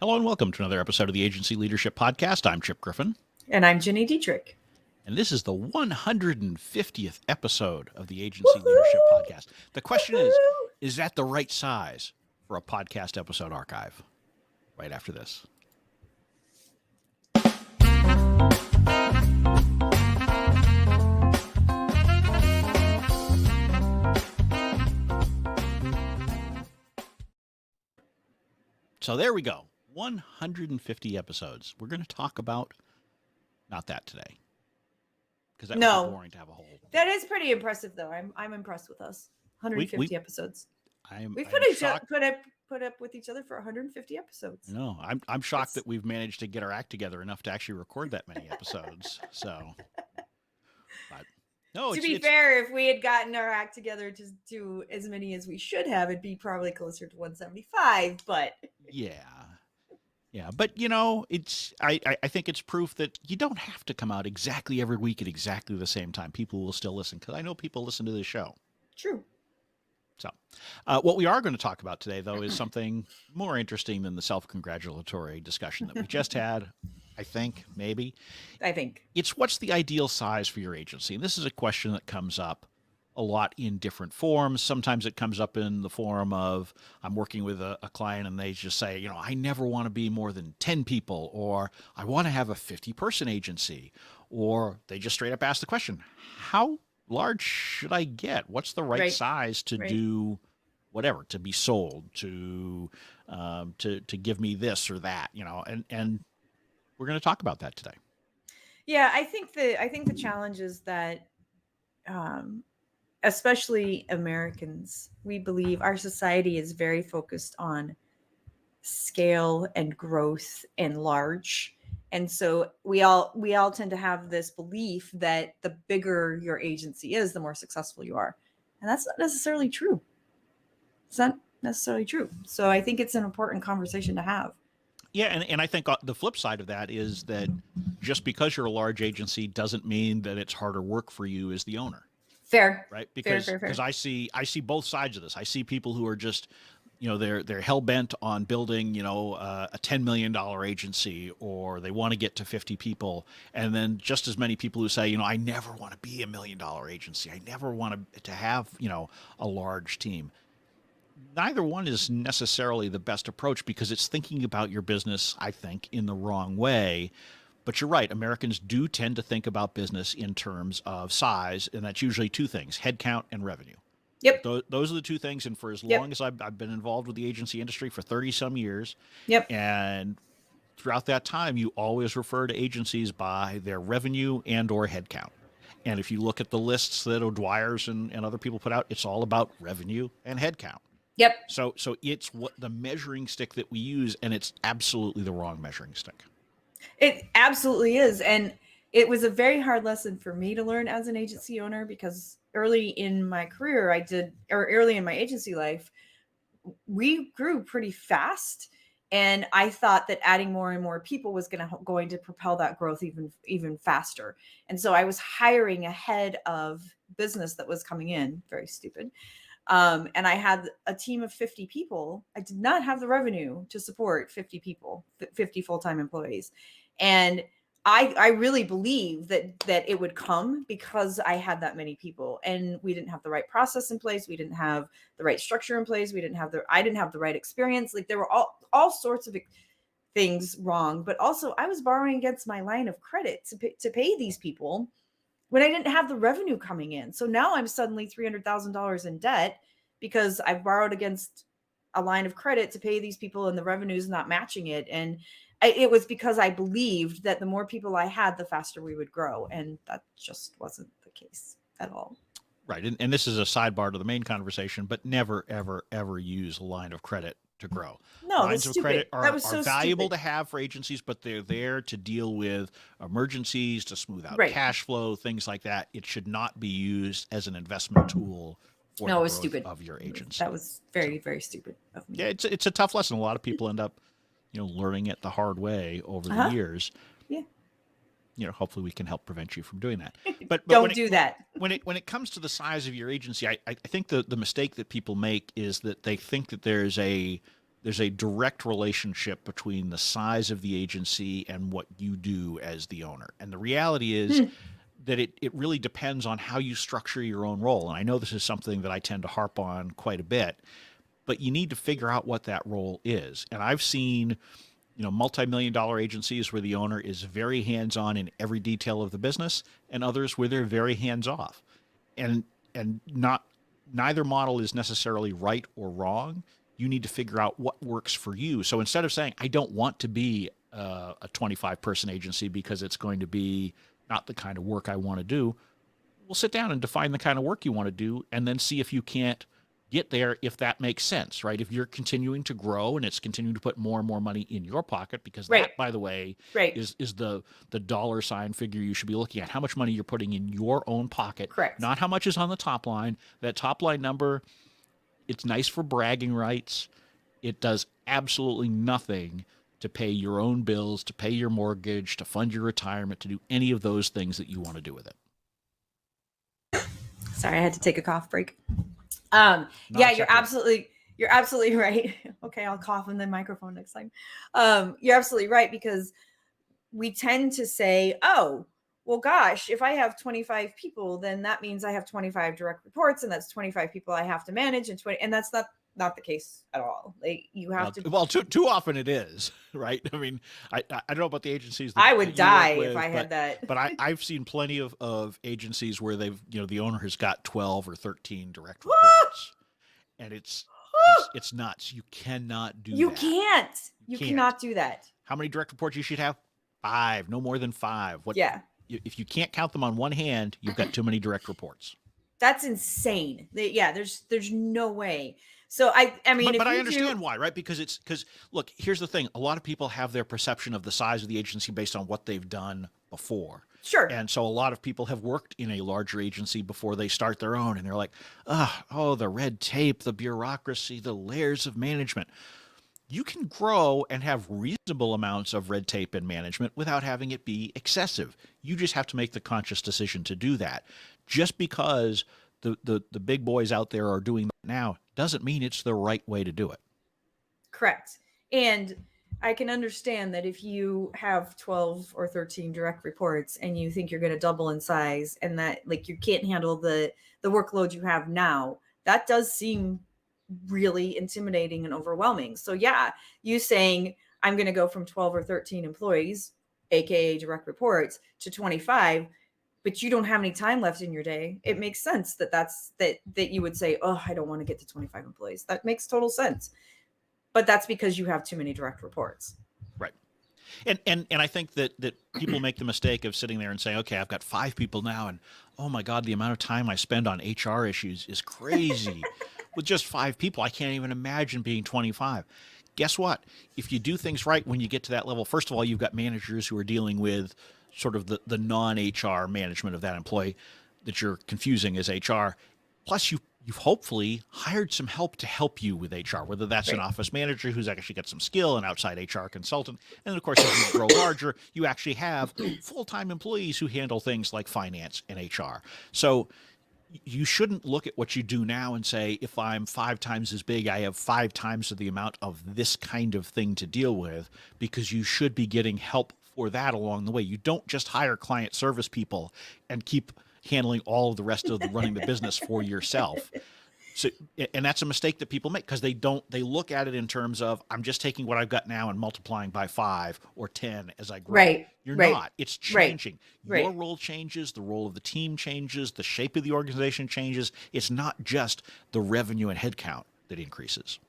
Hello and welcome to another episode of the Agency Leadership Podcast. I'm Chip Griffin, And I'm Gini Dietrich. and this is the 150th episode of the Agency Leadership Woohoo! Podcast. The question Woohoo! is that the right size for a podcast episode archive? Right after this. So there we go. 150 episodes. We're going to talk about not that today, because that would be boring to have a whole. That is pretty impressive, though. I'm impressed with us. 150 episodes. We've put up with each other for 150 episodes. No, I'm shocked that we've managed to get our act together enough to actually record that many episodes. So, but no. To be fair, if we had gotten our act together to do as many as we should have, it'd be probably closer to 175. But yeah, but you know, I think it's proof that you don't have to come out exactly every week at exactly the same time. People will still listen, because I know people listen to this show. True. So, what we are going to talk about today, though, is something more interesting than the self-congratulatory discussion that we just had. I think it's what's the ideal size for your agency, and this is a question that comes up a lot in different forms. Sometimes it comes up in the form of I'm working with a client and they just say, you know, I never want to be more than 10 people, or I want to have a 50-person agency, or they just straight up ask the question, how large should I get? What's the right size to do whatever, to be sold, to give me this or that, you know, and we're going to talk about that today. Yeah, I think the challenge is that especially Americans, we believe our society is very focused on scale and growth and large. And so we all tend to have this belief that the bigger your agency is, the more successful you are. And that's not necessarily true. It's not necessarily true. So I think it's an important conversation to have. Yeah, and I think the flip side of that is that just because you're a large agency doesn't mean that it's harder work for you as the owner. Fair. Right? Because I see both sides of this. I see people who are just, you know, they're hell bent on building, you know, a $10 million agency, or they want to get to 50 people. And then just as many people who say, you know, I never want to be $1 million agency. I never want to have, you know, a large team. Neither one is necessarily the best approach, because it's thinking about your business, I think, in the wrong way. But you're right. Americans do tend to think about business in terms of size, and that's usually two things: headcount and revenue. Yep. Those are the two things. And for as long as I've been involved with the agency industry for 30 some years, and throughout that time, you always refer to agencies by their revenue and or headcount. And if you look at the lists that O'Dwyer's and other people put out, it's all about revenue and headcount. Yep. So it's what the measuring stick that we use, and it's absolutely the wrong measuring stick. It absolutely is. And it was a very hard lesson for me to learn as an agency owner, because early in my career, early in my agency life, we grew pretty fast. And I thought that adding more and more people was going to propel that growth even faster. And so I was hiring ahead of business that was coming in. Very stupid. And I had a team of 50 people. I did not have the revenue to support 50 people, 50 full-time employees. And I really believe that it would come because I had that many people, and we didn't have the right process in place. We didn't have the right structure in place. I didn't have the right experience. Like, there were all sorts of things wrong, but also I was borrowing against my line of credit to pay these people when I didn't have the revenue coming in. So now I'm suddenly $300,000 in debt because I've borrowed against a line of credit to pay these people, and the revenue's not matching it. And it was because I believed that the more people I had, the faster we would grow. And that just wasn't the case at all. Right. And this is a sidebar to the main conversation, but never, ever, ever use a line of credit to grow. No, lines of credit are so valuable stupid to have for agencies, but they're there to deal with emergencies, to smooth out cash flow, things like that. It should not be used as an investment tool for the growth of your agency. That was very stupid of me. Yeah, it's a tough lesson. A lot of people end up, you know, learning it the hard way over the years. Yeah. You know, hopefully we can help prevent you from doing that. But don't do that. When it comes to the size of your agency, I think the mistake that people make is that they think that there's a there's a direct relationship between the size of the agency and what you do as the owner. And the reality is that it really depends on how you structure your own role. And I know this is something that I tend to harp on quite a bit, but you need to figure out what that role is. And I've seen, multi-million dollar agencies where the owner is very hands-on in every detail of the business, and others where they're very hands-off. And not neither model is necessarily right or wrong. You need to figure out what works for you. So instead of saying, I don't want to be a 25 person agency because it's going to be not the kind of work I want to do, we'll sit down and define the kind of work you want to do and then see if you can't get there, if that makes sense, right? If you're continuing to grow and it's continuing to put more and more money in your pocket, because that, by the way, is the dollar sign figure you should be looking at. How much money you're putting in your own pocket, not how much is on the top line. That top line number, it's nice for bragging rights. It does absolutely nothing to pay your own bills, to pay your mortgage, to fund your retirement, to do any of those things that you want to do with it. Sorry, I had to take a cough break. Yeah, you're absolutely right. Okay, I'll cough in the microphone next time. You're absolutely right, because we tend to say, oh, well, gosh, if I have 25 people, then that means I have 25 direct reports, and that's 25 people I have to manage, and that's not the case at all. Like, you have to. Well, too often it is, right? I mean, I don't know about the agencies that I would die if I had that. But I've seen plenty of agencies where they've, the owner has got 12 or 13 direct reports, and it's nuts. You cannot do that. You cannot do that. How many direct reports you should have? 5, no more than 5. If you can't count them on one hand, you've got too many direct reports. That's insane. There's no way. So I mean, but I understand why, right? Because look, here's the thing. A lot of people have their perception of the size of the agency based on what they've done before. Sure. And so a lot of people have worked in a larger agency before they start their own, and they're like, oh, the red tape, the bureaucracy, the layers of management. You can grow and have reasonable amounts of red tape and management without having it be excessive. You just have to make the conscious decision to do that. Just because the big boys out there are doing that now doesn't mean it's the right way to do it. Correct. And I can understand that if you have 12 or 13 direct reports and you think you're going to double in size, and that, like, you can't handle the workload you have now, that does seem really intimidating and overwhelming. So yeah, you saying I'm going to go from 12 or 13 employees, aka direct reports, to 25, but you don't have any time left in your day. It makes sense that you would say, oh, I don't want to get to 25 employees. That makes total sense. But that's because you have too many direct reports. Right. And I think that people make the mistake of sitting there and saying, okay, I've got 5 people now, and oh my God, the amount of time I spend on HR issues is crazy. With just 5 people, I can't even imagine being 25. Guess what? If you do things right when you get to that level, first of all, you've got managers who are dealing with sort of the non-HR management of that employee that you're confusing as HR. Plus, you've hopefully hired some help to help you with HR, whether that's an office manager who's actually got some skill, an outside HR consultant. And of course, as you grow larger, you actually have full-time employees who handle things like finance and HR. So you shouldn't look at what you do now and say, if I'm 5 times as big, I have 5 times the amount of this kind of thing to deal with, because you should be getting help for that along the way. You don't just hire client service people and keep handling all of the rest of the running the business for yourself. So, and that's a mistake that people make, because they look at it in terms of, I'm just taking what I've got now and multiplying by 5 or 10 as I grow. Right. You're not. It's changing. Your role changes, the role of the team changes, the shape of the organization changes. It's not just the revenue and headcount that increases.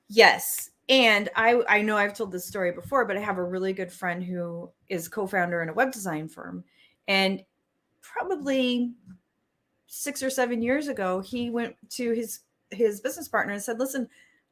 Yes. And I know I've told this story before, but I have a really good friend who is co-founder in a web design firm. And probably 6 or 7 years ago, he went to his business partner and said, listen,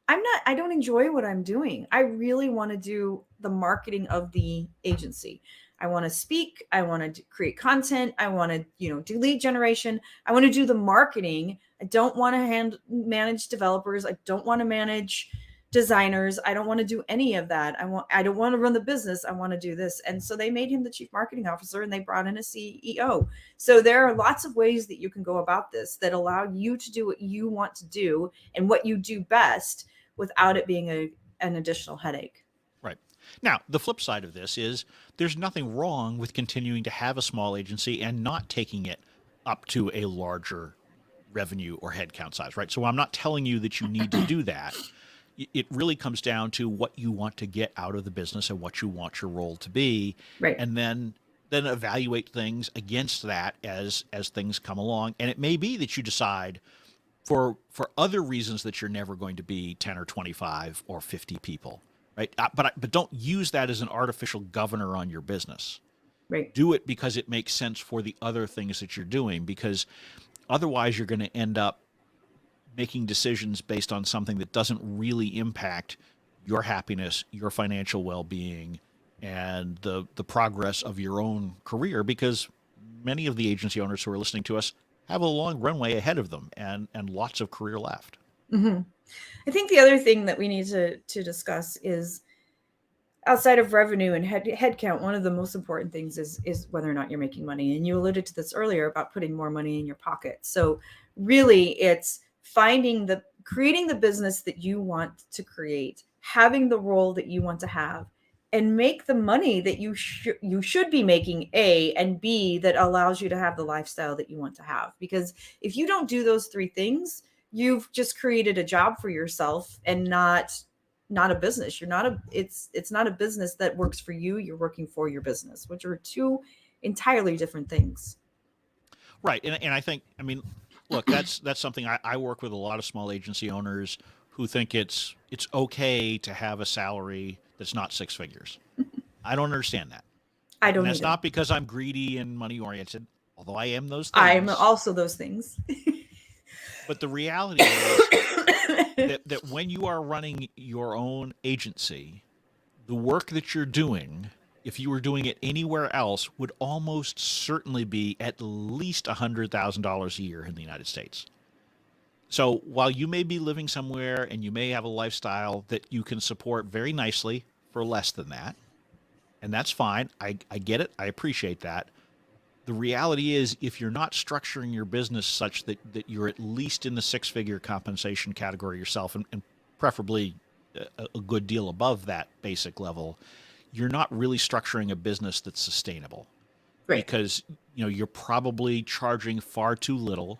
I don't enjoy what I'm doing. I really want to do the marketing of the agency. I want to speak. I want to create content. I want to, do lead generation. I want to do the marketing. I don't want to manage developers. I don't want to manage designers. I don't want to do any of that. I don't want to run the business. I want to do this. And so they made him the chief marketing officer, and they brought in a CEO. So there are lots of ways that you can go about this that allow you to do what you want to do and what you do best, without it being an additional headache. Right. Now, the flip side of this is there's nothing wrong with continuing to have a small agency and not taking it up to a larger revenue or headcount size, right? So I'm not telling you that you need to do that. It really comes down to what you want to get out of the business and what you want your role to be, Right. and then evaluate things against that as things come along. And it may be that you decide for other reasons that you're never going to be 10 or 25 or 50 people, right? But don't use that as an artificial governor on your business. Right. Do it because it makes sense for the other things that you're doing, because otherwise you're going to end up making decisions based on something that doesn't really impact your happiness, your financial well-being, and the progress of your own career, because many of the agency owners who are listening to us have a long runway ahead of them and lots of career left. Mm-hmm. I think the other thing that we need to discuss is, outside of revenue and headcount, one of the most important things is whether or not you're making money. And you alluded to this earlier about putting more money in your pocket. So really, it's creating the business that you want to create, having the role that you want to have, and make the money that you should be making, A, and B, that allows you to have the lifestyle that you want to have. Because if you don't do those three things, you've just created a job for yourself and not a business. It's not a business that works for you. You're working for your business, which are two entirely different things. Right. And I think, I mean, look, that's something I work with a lot of small agency owners who think it's okay to have a salary that's not six figures. I don't understand that. I don't And that's either. not because I'm greedy and money oriented, although I am those things. I'm also those things. But the reality is that when you are running your own agency, the work that you're doing, if you were doing it anywhere else, would almost certainly be at least $100,000 a year in the United States. So while you may be living somewhere and you may have a lifestyle that you can support very nicely for less than that, and that's fine. I get it. I appreciate that. The reality is, if you're not structuring your business such that you're at least in the six-figure compensation category yourself, and preferably a good deal above that basic level, you're not really structuring a business that's sustainable. Right. Because you're probably charging far too little.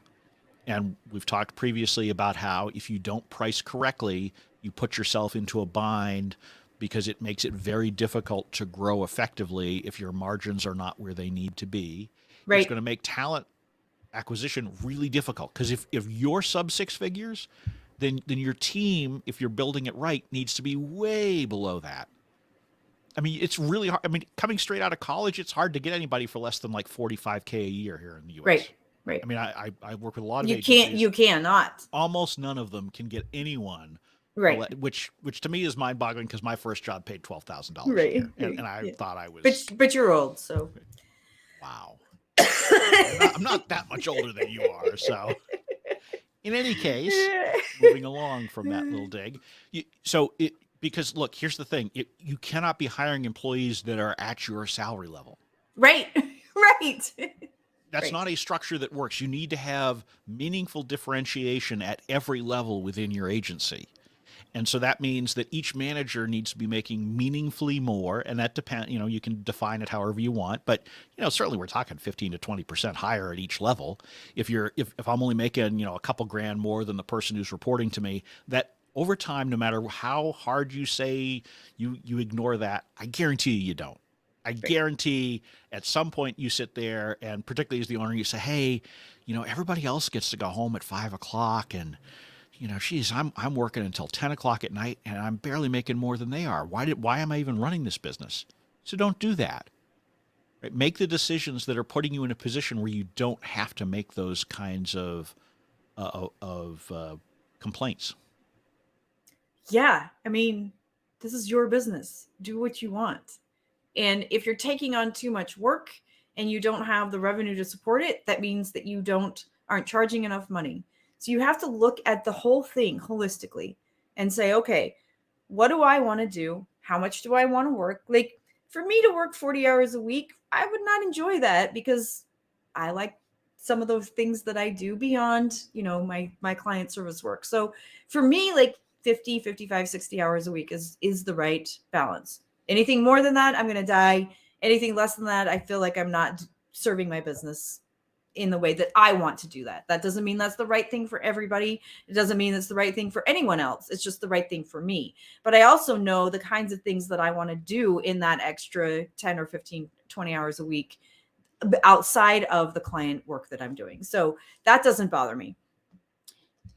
And we've talked previously about how if you don't price correctly, you put yourself into a bind, because it makes it very difficult to grow effectively if your margins are not where they need to be. Right. It's going to make talent acquisition really difficult, because if you're sub six figures, then your team, if you're building it right, needs to be way below that. I mean, it's really hard. I mean, coming straight out of college, it's hard to get anybody for less than like $45K a year here in the U.S. Right. Right. I mean, I work with a lot of agencies. You cannot. Almost none of them can get anyone. Right. Which to me is mind-boggling, because my first job paid $12,000 right. a year, and I thought I was. But you're old, so. Wow. I'm not that much older than you are, so. In any case, moving along from that little dig, because look, here's the thing: you cannot be hiring employees that are at your salary level. Right. Right. That's not a structure that works. You need to have meaningful differentiation at every level within your agency. And so that means that each manager needs to be making meaningfully more, and that depends, you can define it however you want, but certainly we're talking 15 to 20% higher at each level. If I'm only making, a couple grand more than the person who's reporting to me, that over time, no matter how hard you say you ignore that, I guarantee you don't. I guarantee at some point you sit there, and particularly as the owner, you say, hey, everybody else gets to go home at 5 o'clock, and geez, I'm working until 10 o'clock at night, and I'm barely making more than they are. Why am I even running this business? So don't do that. Right? Make the decisions that are putting you in a position where you don't have to make those kinds of complaints. Yeah, I mean, this is your business. Do what you want. And if you're taking on too much work and you don't have the revenue to support it, that means that you aren't charging enough money. So you have to look at the whole thing holistically and say, okay, what do I want to do? How much do I want to work? Like, for me to work 40 hours a week, I would not enjoy that, because I like some of those things that I do beyond, my client service work. So for me, like, 50, 55, 60 hours a week is the right balance. Anything more than that, I'm going to die. Anything less than that, I feel like I'm not serving my business in the way that I want to do that. That doesn't mean that's the right thing for everybody. It doesn't mean it's the right thing for anyone else. It's just the right thing for me. But I also know the kinds of things that I want to do in that extra 10 or 15, 20 hours a week outside of the client work that I'm doing. So that doesn't bother me.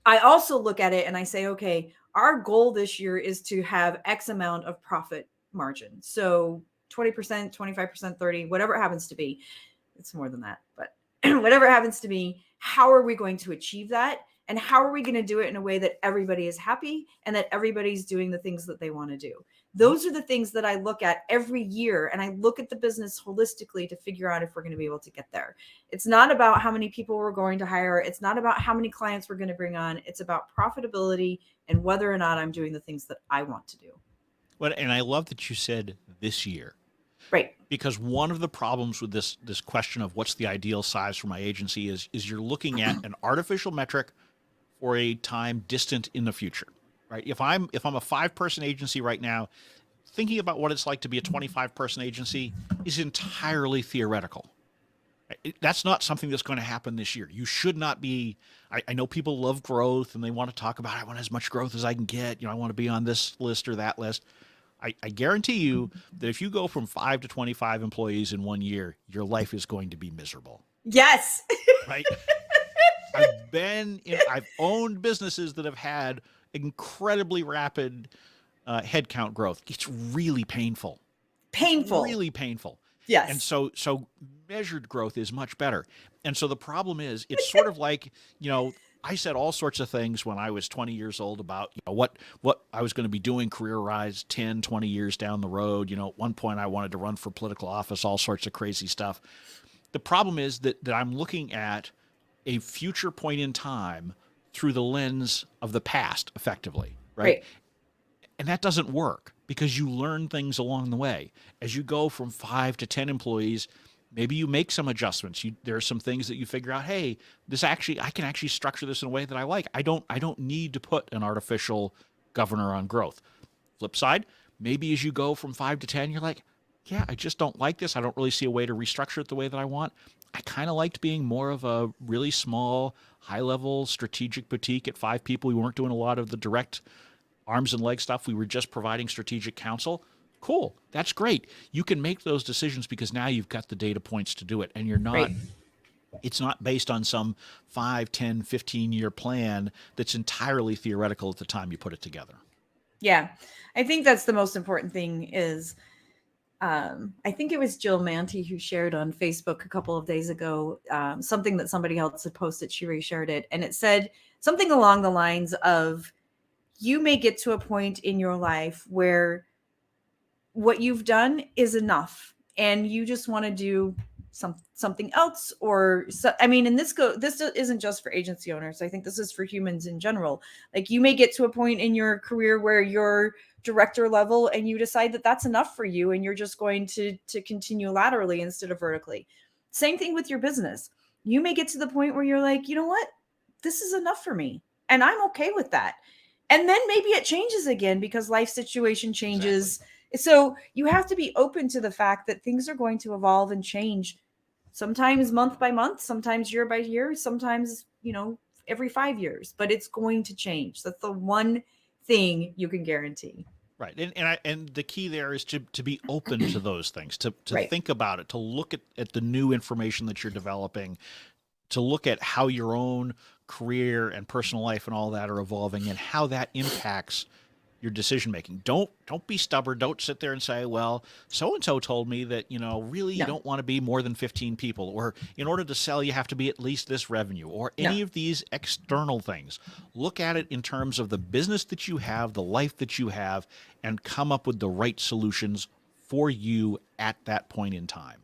I also look at it and I say, okay, our goal this year is to have X amount of profit margin. So 20%, 25%, 30, whatever it happens to be. It's more than that, but whatever it happens to be, how are we going to achieve that? And how are we going to do it in a way that everybody is happy and that everybody's doing the things that they want to do? Those are the things that I look at every year. And I look at the business holistically to figure out if we're going to be able to get there. It's not about how many people we're going to hire. It's not about how many clients we're going to bring on. It's about profitability and whether or not I'm doing the things that I want to do. Well, and I love that you said this year. Right. Because one of the problems with this question of what's the ideal size for my agency is you're looking at an artificial metric for a time distant in the future, right? If I'm a 5-person agency right now, thinking about what it's like to be a 25-person agency is entirely theoretical. That's not something that's going to happen this year. You should not be. I know people love growth and they want to talk about, I want as much growth as I can get. I want to be on this list or that list. I guarantee you that if you go from 5 to 25 employees in 1 year, your life is going to be miserable. Yes. Right. I've owned businesses that have had incredibly rapid headcount growth. It's really painful. Painful. It's really painful. Yes. And so measured growth is much better. And so the problem is, it's sort of like, I said all sorts of things when I was 20 years old about what I was going to be doing career-wise 10, 20 years down the road. At one point I wanted to run for political office, all sorts of crazy stuff. The problem is that I'm looking at a future point in time through the lens of the past, effectively, right? And that doesn't work because you learn things along the way. As you go from 5 to 10 employees, maybe you make some adjustments. There are some things that you figure out, hey, I can actually structure this in a way that I like. I don't need to put an artificial governor on growth. Flip side, maybe as you go from 5 to 10, you're like, yeah, I just don't like this. I don't really see a way to restructure it the way that I want. I kind of liked being more of a really small, high-level strategic boutique at 5 people. We weren't doing a lot of the direct arms and legs stuff. We were just providing strategic counsel. Cool. That's great. You can make those decisions because now you've got the data points to do it. And you're not, it's not based on some 5, 10, 15-year plan that's entirely theoretical at the time you put it together. Yeah. I think that's the most important thing is, I think it was Jill Manty who shared on Facebook a couple of days ago, something that somebody else had posted. She reshared it. And it said something along the lines of, you may get to a point in your life where what you've done is enough and you just want to do something else. And this isn't just for agency owners. I think this is for humans in general. Like, you may get to a point in your career where you're director level and you decide that that's enough for you and you're just going to continue laterally instead of vertically. Same thing with your business. You may get to the point where you're like, you know what, this is enough for me and I'm okay with that. And then maybe it changes again because life situation changes. Exactly. So you have to be open to the fact that things are going to evolve and change, sometimes month by month, sometimes year by year, sometimes, every 5 years, but it's going to change. That's the one thing you can guarantee. Right. And the key there is to be open to those things, to think about it, to look at the new information that you're developing, to look at how your own career and personal life and all that are evolving and how that impacts your decision making. Don't be stubborn. Don't sit there and say, well, so-and-so told me that, really you don't want to be more than 15 people, or in order to sell, you have to be at least this revenue, or any of these external things. Look at it in terms of the business that you have, the life that you have, and come up with the right solutions for you at that point in time.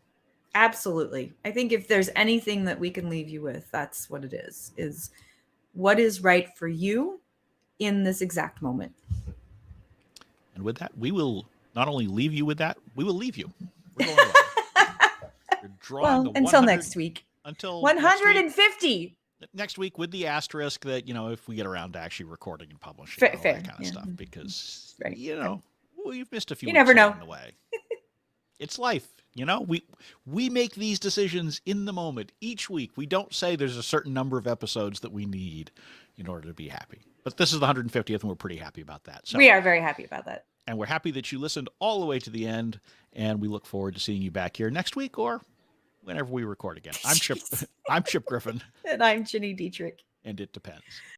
Absolutely. I think if there's anything that we can leave you with, that's what it is what is right for you in this exact moment. And with that, we will not only leave you with that, we will leave you. We're going away. Well, until next week. Until 150. Next week with the asterisk that, if we get around to actually recording and publishing Fair, and all fair, that kind of yeah. stuff, because, Right. we've missed a few You weeks never know. along the way. It's life, we make these decisions in the moment each week. We don't say there's a certain number of episodes that we need in order to be happy. But this is the 150th, and we're pretty happy about that. So, we are very happy about that. And we're happy that you listened all the way to the end, and we look forward to seeing you back here next week or whenever we record again. I'm Chip Griffin. And I'm Ginny Dietrich. And it depends.